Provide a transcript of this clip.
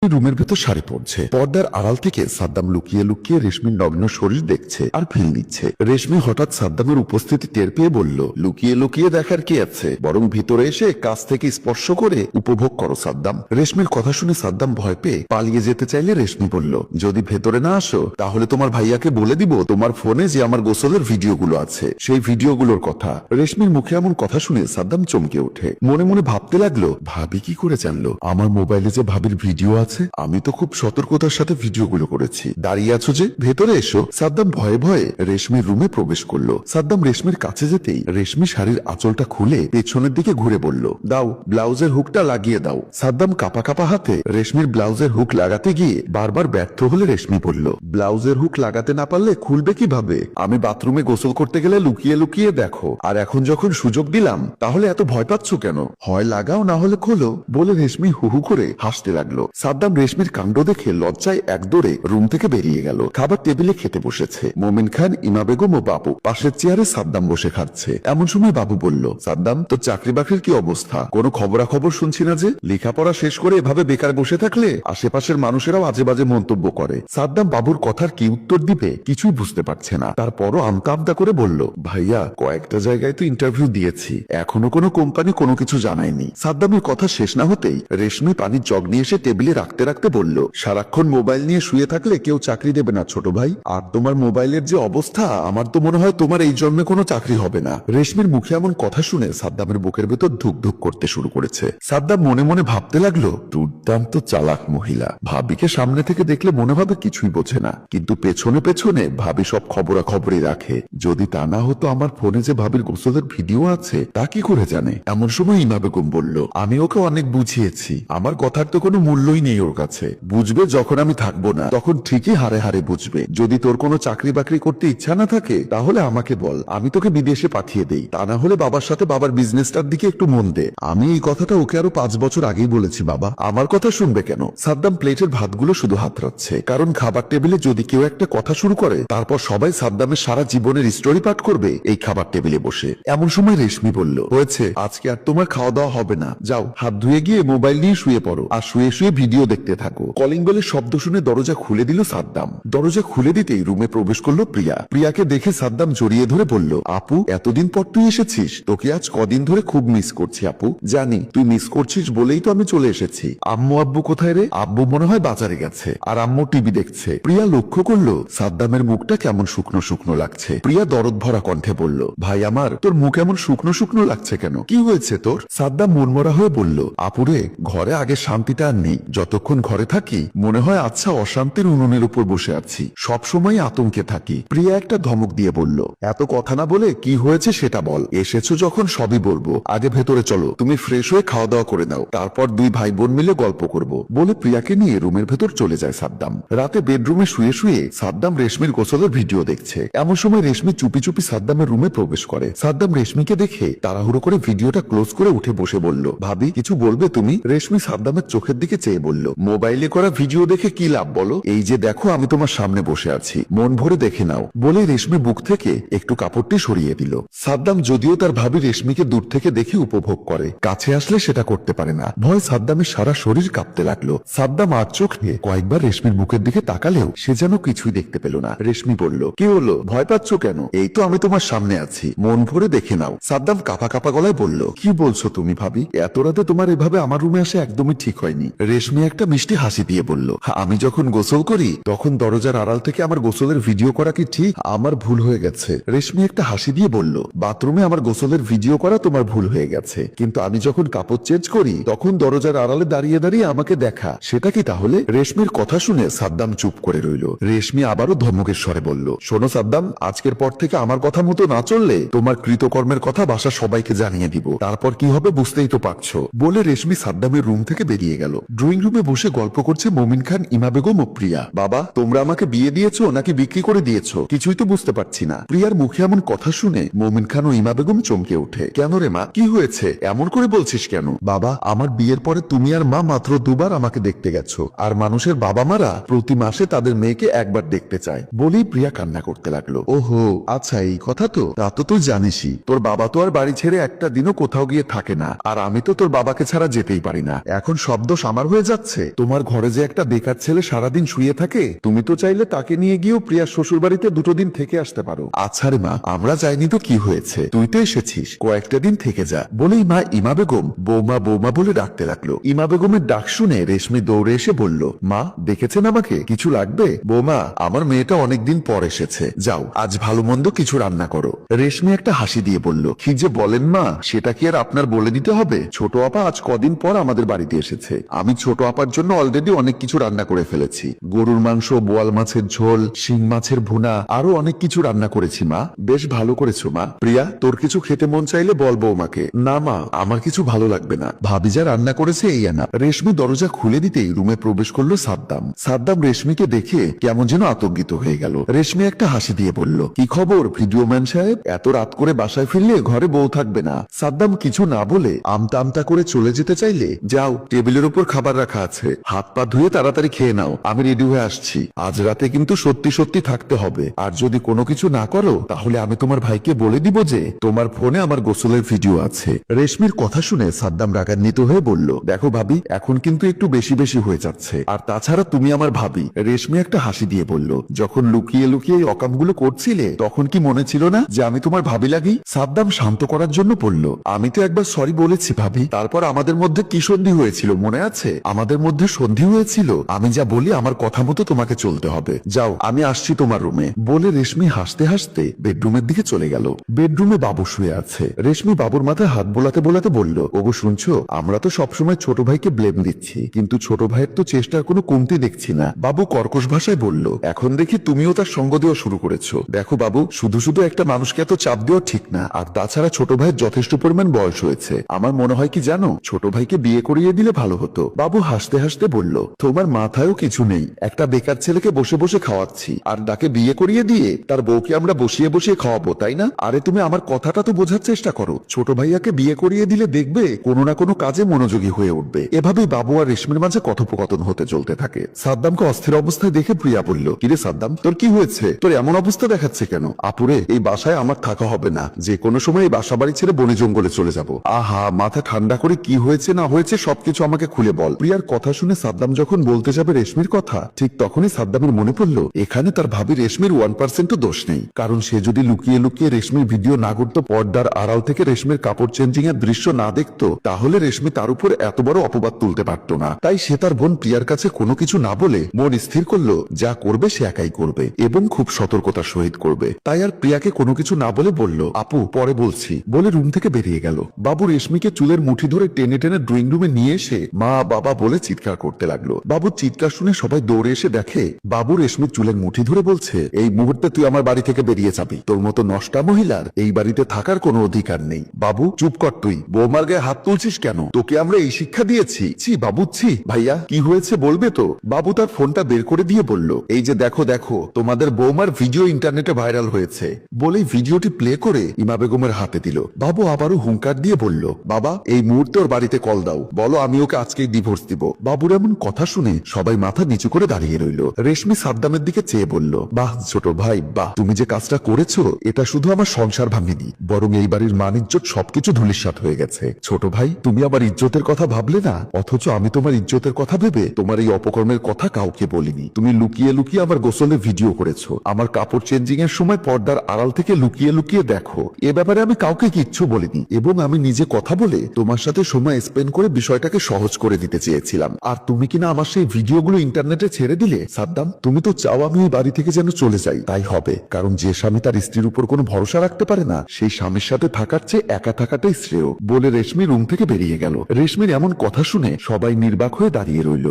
রুমের ভেতর শাড়ি পরছে। পর্দার আড়াল থেকে সাদ্দাম লুকিয়ে লুকিয়ে রেশমির নগ্ন শরীর দেখছে আর ফিল নিচ্ছে। রেশমি হঠাৎ সাদ্দামের উপস্থিতি টের পেয়ে বলল, লুকিয়ে লুকিয়ে দেখার কি আছে, বরং ভিতরে এসে কাছ থেকে স্পর্শ করে উপভোগ করো সাদ্দাম। রেশমির কথা শুনে সাদ্দাম ভয় পেয়ে পালিয়ে যেতে চাইলে রেশমি বলল, যদি ভেতরে না আসো তাহলে তোমার ভাইয়াকে বলে দিব তোমার ফোনে যে আমার গোসলের ভিডিওগুলো আছে সেই ভিডিওগুলোর কথা। রেশমির মুখে এমন কথা শুনে সাদ্দাম চমকে ওঠে। মনে মনে ভাবতে লাগলো, ভাবি কি করে জানলো আমার মোবাইলে যে ভাবির ভিডিও আছে? আমি তো খুব সতর্কতার সাথে ভিডিওগুলো করেছি। দাঁড়িয়ে আছো যে, ভেতরে এসো। সাদ্দাম ভয়ে ভয়ে রেশমির রুমে প্রবেশ করলো। সাদ্দাম রেশমির কাছে যেতেই রেশমি শাড়ির আঁচলটা খুলে পেছনের দিকে ঘুরে বলল, দাও, ব্লাউজের হুকটা লাগিয়ে দাও। সাদ্দাম কাপা কাপা হাতে রেশমির ব্লাউজের হুক লাগাতে গিয়ে বারবার ব্যর্থ হলে রেশমি বলল, ব্লাউজের হুক লাগাতে না পারলে খুলবে কিভাবে? আমি বাথরুমে গোসল করতে গেলে লুকিয়ে লুকিয়ে দেখো, আর এখন যখন সুযোগ দিলাম তাহলে এত ভয় পাচ্ছ কেন? হয় লাগাও না হলে খোলো, বলে রেশমি হু হু করে হাসতে লাগলো। সাদ্দাম রেশমির কাণ্ড দেখে লজ্জায় একদৌড়ে রুম থেকে বেরিয়ে গেল। খাবার টেবিলে খেতে বসেছে মোমিন খান, ইমা বেগম ও বাবু। পাশের চেয়ারে সাদ্দাম বসে খাচ্ছে। এমন সময় বাবু বলল, সাদ্দাম, তোর চাকরি বাকরির কি অবস্থা? কোনো খবরাখবর শুনছি না যে। লেখাপড়া শেষ করে এভাবে বেকার বসে থাকলে আশেপাশের মানুষেরাও আজে বাজে মন্তব্য করে। সাদ্দাম বাবুর কথার কি উত্তর দিবে কিছুই বুঝতে পারছে না। তারপরও আমতা আমতা করে বলল, ভাইয়া, কয়েকটা জায়গায় তো ইন্টারভিউ দিয়েছি, এখনো কোনো কোম্পানি কোনো কিছু জানায়নি। সাদ্দামের কথা শেষ না হতেই রেশমি পানির জগ নিয়ে এসে টেবিলে রাখতে রাখতে বলল, সারাক্ষণ মোবাইল নিয়ে শুয়ে থাকলে কেউ চাকরি দেবে না ছোট ভাই। আর তোমার মোবাইলের যে অবস্থা, আমার তো মনে হয় তোমার এই জন্মে কোনো চাকরি হবে না। রেশমির মুখে এমন কথা শুনে সাদ্দামের বুকের ভেতর ধুক ধুক করতে শুরু করেছে। সাদ্দাম মনে মনে ভাবতে লাগলো, দুর্দান্ত চালাক মহিলা। ভাবিকে সামনে থেকে দেখলে মনে হবে কিছুই বোঝে না, কিন্তু পেছনে পেছনে ভাবি সব খবরাখবরই রাখে। যদি তা না হতো আমার ফোনে যে ভাবির গোসলের ভিডিও আছে তা কি করে জানে? এমন সময় ইমা বেগম বলল, আমি ওকে অনেক বুঝিয়েছি, আমার কথার তো কোনো মূল্যই নেই ওর কাছে। বুঝবে যখন আমি থাকবো না, তখন ঠিকই হারে হারে বুঝবে। যদি তোর কোনো চাকরি বাকরি করতে ইচ্ছা না থাকে তাহলে আমাকে বল, আমি তোকে বিদেশে পাঠিয়ে দেই। তা না হলে বাবার সাথে বাবার বিজনেসটার দিকে একটু মন দে। আমি এই কথাটা ওকে আরো 5 বছর আগেই বলেছি বাবা, আমার কথা শুনবে কেন? সাদ্দাম প্লেটের ভাতগুলো শুধু হাতড়াচ্ছে, কারণ খাবার টেবিলে যদি কেউ একটা কথা শুরু করে তারপর সবাই সাদ্দামের সারা জীবনের স্টোরি পাঠ করবে এই খাবার টেবিলে বসে। এমন সময় রেশমি বলল, হয়েছে, আজকে আর তোমার খাওয়া দাওয়া হবে না। যাও, হাত ধুয়ে গিয়ে মোবাইল নিয়ে শুয়ে পড়ো, আর শুয়ে শুয়ে ভিডিও দেখতে থাকো। কলিং বেলের শব্দ শুনে দরজা খুলে দিল সাদ্দাম। দরজা খুলে দিতেই রুমে প্রবেশ করলো প্রিয়া। প্রিয়াকে দেখে সাদ্দাম জড়িয়ে ধরে বলল, আপু, এতদিন পর তুই এসেছিস। তোকে আজ কদিন ধরে খুব মিস করছি আপু। জানি তুই মিস করছিস বলেই তো আমি চলে এসেছি। আম্মু আব্বু কোথায় রে? আব্বু মনে হয় বাজারে গেছে, আর আম্মু টিভি দেখছে। প্রিয়া লক্ষ্য করলো সাদ্দামের মুখটা কেমন শুকনো শুকনো লাগছে। প্রিয়া দরদ ভরা কণ্ঠে বলল, ভাই আমার, তোর মুখ এমন শুকনো শুকনো লাগছে কেন? কি হয়েছে তোর? সাদ্দাম মনমরা হয়ে বলল, আপুরে, ঘরে আগে শান্তিটা আর নেই। যতক্ষণ ঘরে থাকি মনে হয় আচ্ছা অশান্তির উনুনের উপর বসে আছি, সবসময় আতঙ্কে থাকি। প্রিয়া একটা ধমক দিয়ে বলল, এত কথা না বলে কি হয়েছে সেটা বল। এসেছো যখন সবই বলবো, আগে ভেতরে চলো, তুমি ফ্রেশ হয়ে খাওয়া দাওয়া করে নাও, তারপর দুই ভাই বোন মিলে গল্প করব। বলে প্রিয়াকে নিয়ে রুমের ভেতর চলে যায় সাদ্দাম। রাতে বেডরুমে শুয়ে শুয়ে সাদ্দাম রেশমির গোসলের ভিডিও দেখছে। এমন সময় রেশমি চুপি চুপি সাদ্দামের রুমে প্রবেশ করে। সাদ্দাম রেশমিকে দেখে তাড়াহুড়ো করে ভিডিওটা ক্লোজ করে উঠে বসে বলল, ভাবি, কিছু বলবে তুমি? রেশমি সাদ্দামের চোখের দিকে চেয়ে বলল, মোবাইলে করা ভিডিও দেখে কি লাভ বলো? এই যে দেখো, আমি তোমার সামনে বসে আছি, মন ভরে দেখে নাও। বলে রেশমি বুক থেকে একটু কাপড়টি সরিয়ে দিল। সাদ্দাম যদিও তার ভাবি রেশমিকে দূর থেকে দেখে উপভোগ করে, কাছে আসলে সেটা করতে পারে না। ভয় সাদ্দামের সারা শরীর কাঁপতে লাগলো। সাদ্দাম আর চোখে কয়েকবার রেশমির মুখের দিকে তাকালেও সে যেন কিছুই দেখতে পেল না। রেশমি বলল, কি হলো, ভয় পাচ্ছ কেন? এই তো আমি তোমার সামনে আছি, মন ভরে দেখে নাও। সাদ্দাম কাঁপা কাঁপা গলায় বলল, কি বলছো তুমি ভাবি? এত রাতে তোমার এভাবে আমার রুমে আসা একদমই ঠিক হয়নি। রেশমি একটা মিষ্টি হাসি দিয়ে বলল, আমি যখন গোসল করি তখন দরজার আড়াল থেকে আমার গোসলের ভিডিও করা কি ঠিক? আমার ভুল হয়ে গেছে। রেশমি একটা হাসি দিয়ে বলল, বাথরুমে আমার গোসলের ভিডিও করা তোমার ভুল হয়ে গেছে, কিন্তু আমি যখন কাপড় চেঞ্জ করি তখন দরজার আড়ালে দাঁড়িয়ে দাঁড়িয়ে আমাকে দেখা, সেটা কি তাহলে? রেশমির কথা শুনে সাদ্দাম চুপ করে রইল। রেশমি আবারও ধমকের স্বরে বলল, শোনো সাদ্দাম, আজকের পর থেকে আমার কথা মতো না চললে তোমার কৃতকর্মের কথা বাসা সবাইকে জানিয়ে দিব, তারপর কি হবে বুঝতেই তো পারছো। বলে রেশমি সাদ্দামের রুম থেকে বেরিয়ে গেল। ড্রয়িং রুমে বসে গল্প করছে মোমিন খান, ইমা বেগম ও প্রিয়া। বাবা, তোমরা আমাকে বিয়ে দিয়েছো নাকি বিক্রি করে দিয়েছো কিছুই তো বুঝতে পারছি না। প্রিয়ার মুখে এমন কথা শুনে মোমিন খান ও ইমা বেগম চমকে ওঠে। কেন রে মা, কি হয়েছে? এমন করে বলছিস কেন? বাবা, আমার বিয়ের পরে তুমি আর মা মাত্র দুবার আমাকে দেখতে গেছো, আর মানুষের বাবা মারা প্রতি মাসে তাদের মেয়েকে একবার দেখতে চায়। বলেই প্রিয়া কান্না করতে লাগলো। ওহো, আচ্ছা এই কথা। তো তা তো তুই জানিসই, তোর বাবা তো আর বাড়ি ছেড়ে একটা দিনও কোথাও গিয়ে থাকে না, আর আমি তো তোর বাবাকে ছাড়া যেতেই পারি না। এখন সব দোষ আমার হয়ে যাচ্ছে। যাচ্ছে? তোমার ঘরে যে একটা বেকার ছেলে সারাদিন শুয়ে থাকে, তুমি তো চাইলে তাকে নিয়ে গিয়েও প্রিয়ার শ্বশুর বাড়িতে দুটো দিন থেকে আসতে পারো। আচ্ছা রে মা, আমরা যাইনি তো কি হয়েছে, তুই তো এসেছিস, কয়েকটা দিন থেকে যা। বলেই মা ইমা বেগম বৌমা বৌমা বলে ডাকতে লাগলো। ইমা বেগমের ডাক শুনে রেশমি দৌড়ে এসে বলল, মা দেখেছেন আমাকে, কিছু লাগবে? বৌমা, আমার মেয়েটা অনেকদিন পর এসেছে, যাও আজ ভালো মন্দ কিছু রান্না করো। রেশমি একটা হাসি দিয়ে বলল, কি যে বলেন মা, সেটা কি আর আপনার বলে দিতে হবে? ছোট আপা আজ কদিন পর আমাদের বাড়িতে এসেছে, আমি ছোট আপার জন্য অলরেডি অনেক কিছু রান্না করে ফেলেছি। গরুর মাংস, বোয়াল মাছের ঝোল, শিং মাছের ভুনা, আরো অনেক কিছু রান্না করেছি মা। বেশ ভালো করেছো মা। প্রিয়া, তোর কিছু খেতে মন চাইলে বল বৌমাকে। না মা, আমার কিছু ভালো লাগবে না, ভাবি যা রান্না করেছে এই আনা। রেশমি দরজা খুলে দিতেই রুমে প্রবেশ করলো সাদ্দাম। সাদ্দাম রেশমিকে দেখে কেমন যেন আতঙ্কিত হয়ে গেল। রেশমি একটা হাসি দিয়ে বলল, কি খবর ভিডিও ম্যান সাহেব, এত রাত করে বাসায় ফিরলে ঘরে বউ থাকবে না। সাদ্দাম কিছু না বলে আমতা আমতা করে চলে যেতে চাইলে, যাও টেবিলের উপর খাবার রাখা আছে, হাত পা ধুয়ে তাড়াতাড়ি খেয়ে নাও, আমি রেডি হয়ে আসছি। আজ রাতে কিন্তু সত্যি সত্যি থাকতে হবে, আর যদি কোনো কিছু না করো তাহলে আমি তোমার ভাইকে বলে দিব যে তোমার ফোনে আমার গোসলের ভিডিও আছে। রেশমির কথা শুনে সাদ্দাম রাগান্বিত হয়ে বলল, দেখো ভাবি, এখন কিন্তু একটু বেশি বেশি হয়ে যাচ্ছে, আর তাছাড়া তুমি আমার ভাবি। রেশমি একটা হাসি দিয়ে বলল, যখন লুকিয়ে লুকিয়ে এই অকামগুলো করছিলে তখন কি মনে ছিল না যে আমি তোমার ভাবি লাগি? সাদ্দাম শান্ত করার জন্য বলল, আমি তো একবার সরি বলেছি ভাবি, তারপর আমাদের মধ্যে কি সন্ধি হয়েছিল মনে আছে? আমাদের মধ্যে সন্ধি হয়েছিল, আমি যা বলি আমার কথা মতো তোমাকে চলতে হবে। যাও, আমি আসছি তোমার রুমে। বলে রেশমি হাসতে হাসতে বেডরুমের দিকে চলে গেল। বেডরুমে বাবু শুয়ে আছে। রেশমি বাবুর মাথায় হাত বোলাতে বোলাতে বলল, ওগো শুনছো, আমরা তো সবসময় ছোট ভাইকে ব্লেম দিচ্ছি, কিন্তু ছোট ভাইয়ের তো চেষ্টার কোনো কমতি দেখছি না। বাবু কর্কশ ভাষায় বলল, এখন দেখি তুমিও তার সঙ্গ দেওয়া শুরু করেছো। দেখো বাবু, শুধু শুধু একটা মানুষকে এত চাপ দেওয়া ঠিক না, আর তাছাড়া ছোট ভাইয়ের যথেষ্ট পরিমাণ বয়স হয়েছে। আমার মনে হয় কি জানো, ছোট ভাইকে বিয়ে করিয়ে দিলে ভালো হতো। বাবু হাসতে হাসতে বলল, তোমার মাথায়ও কিছু নেই, একটা বেকার ছেলেকে বসে বসে খাওয়াচ্ছি, আর তাকে বিয়ে করিয়ে দিয়ে তার বউকে আমরা বসিয়ে বসিয়ে খাওয়াবো, তাই না? আরে তুমি আমার কথাটা তো বোঝার চেষ্টা করো। ছোট ভাইয়াকে বিয়ে করিয়ে দিলে দেখবে কোনো না কোনো কাজে মনোযোগী হয়ে উঠবে। এভাবেই বাবু আর রেশমির মাঝে কথোপকথন হতে চলতে থাকে। সাদ্দামকে অস্থির অবস্থায় দেখে প্রিয়া বলল, কিরে সাদ্দাম, তোর কি হয়েছে? তোর এমন অবস্থা দেখাচ্ছে কেন? আপুরে, এই বাসায় আমার থাকা হবে না, যে কোনো সময় এই বাসা বাড়ি ছেড়ে বনে জঙ্গলে চলে যাব। আহা, মাথা ঠান্ডা করে কি হয়েছে না হয়েছে সবকিছু আমাকে খুলে বল। প্রিয়ার কথা শুনে সাদ্দাম যখন বলতে যাবে রেশমির কথা, ঠিক তখনই সাদ্দামের মনে পড়ল এখানে তার ভাবি রেশমির 1% দোষ নেই, কারণ সে যদি লুকিয়ে লুকিয়ে রেশমির ভিডিও না করতো, পর্দার আড়াল থেকে রেশমির কাপড় চেঞ্জিং এর দৃশ্য না দেখতো, তাহলে রেশমি তার উপর এত বড় অপবাদ তুলতে পারতো না। তাই সে তার বোন প্রিয়ার কাছে কোনো কিছু না বলে মন স্থির করলো, যা করবে সে একাই করবে এবং খুব সতর্কতার সহিত করবে। তাই আর প্রিয়াকে কোনো কিছু না বলে বলল, আপু পরে বলছি, বলে রুম থেকে বেরিয়ে গেল। বাবু রেশমিকে চুলের মুঠি ধরে টেনে টেনে ড্রয়িং রুমে নিয়ে এসে মা বাবা বলে চিৎকার করতে লাগলো। বাবুর চিৎকার শুনে সবাই দৌড়ে এসে দেখে বাবু রেশমির চুলের মুঠি ধরে বলছে, এই মুহূর্তে তুই আমার বাড়ি থেকে বেরিয়ে যাবি, তোর মতো নষ্টা মহিলার এই বাড়িতে থাকার কোনো অধিকার নেই। বাবু চুপ কর, তুই বৌমার গায়ে হাত তুলছিস কেন? তোকে আমরা এই শিক্ষা দিয়েছি? ছি বাবু ছি। ভাইয়া কি হয়েছে বলবে তো? বাবু তার ফোনটা বের করে দিয়ে বলল, এই যে দেখো দেখো, তোমাদের বৌমার ভিডিও ইন্টারনেটে ভাইরাল হয়েছে। বলেই ভিডিওটি প্লে করে ইমা বেগমের হাতে দিল। বাবু আবারও হুঙ্কার দিয়ে বলল, বাবা এই মুহূর্তে ওর বাড়িতে কল দাও, বলো আমি ওকে আজকেই ডিভোর্স দিব। বাবুর এমন কথা শুনে সবাই মাথা নিচু করে দাঁড়িয়ে রইল। রেশমি সাদ্দামের দিকে চেয়ে বলল, বাহ ছোট ভাই বাহ, তুমি যে কাজটা করেছো এটা শুধু আমার সংসার ভাঙেনি, বরং এই বাড়ির মান ইজ্জত সবকিছু ধূলিসাৎ হয়ে গেছে। ছোট ভাই, তুমি আমার ইজ্জতের কথা ভাবলে না, অথচ আমি তোমার ইজ্জতের কথা ভেবে তোমার এই অপকর্মের কথা কাউকে বলিনি। তুমি লুকিয়ে লুকিয়ে আমার গোসলে ভিডিও করেছো, আমার কাপড় চেঞ্জিং এর সময় পর্দার আড়াল থেকে লুকিয়ে লুকিয়ে দেখো, এ ব্যাপারে আমি কাউকে কিচ্ছু বলিনি, এবং আমি নিজে কথা বলে তোমার সাথে সময় স্পেন্ড করে বিষয়টাকে সহজ করে দিতে চেয়েছিলাম। আর তুমি কিনা আমার সেই ভিডিওগুলো ইন্টারনেটে ছেড়ে দিলে। সাদ্দাম, তুমি তো চাও আমি এই বাড়ি থেকে যেন চলে যাই, তাই হবে, কারণ যে স্বামী তার স্ত্রীর উপর কোনো ভরসা রাখতে পারে না, সেই স্বামীর সাথে থাকার চেয়ে একা থাকাটাই শ্রেয়। বলে রেশমি রুম থেকে বেরিয়ে গেল। রেশমির এমন কথা শুনে সবাই নির্বাক হয়ে দাঁড়িয়ে রইল।